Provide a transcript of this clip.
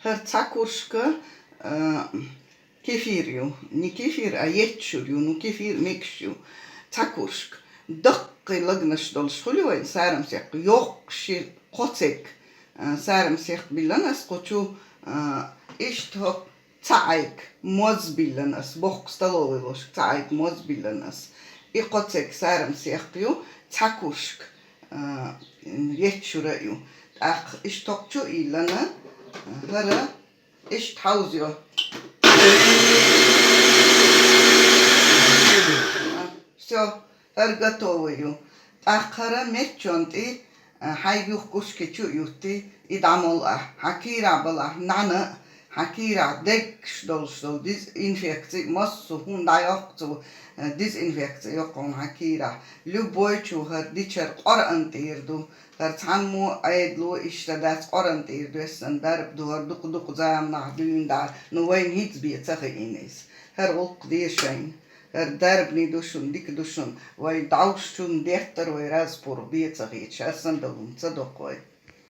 Her cakurșcă kefiriu, ni kefir a yetšuriu, nu kefir mekšiu, cakurșk. Dăqqi lăgnăș dolșhuliu, sääramsiaq joqši qotsek, sääramsiaq billanas qoču ishthok caik mozbillanas, bohq staloviloš caik mozbillanas. I qotsek sääramsiaqju cakurșk yetšuraju. Aq ishtokču illana, hara ishthauzio. Все, готовую. Ахара мечонти, хайгух кушкичу юти, и дамола, хакира бала, нана, хакира, декшдолшдол, дезинфекции, массу, хундайоқцу, дезинфекции, йоқон хакира. Любой чухар, дичар орантирду, хар цанму айдлу иштадас орантирду, эссен дарб дуар, дук заамна, дюндар, ну вайн хитсбиет сахи инес. Her olk diyešain, her darbni dušun, dik dušun, vai dauščun dehtar vai razporu biecahīt, šasan dalun, cadokoj.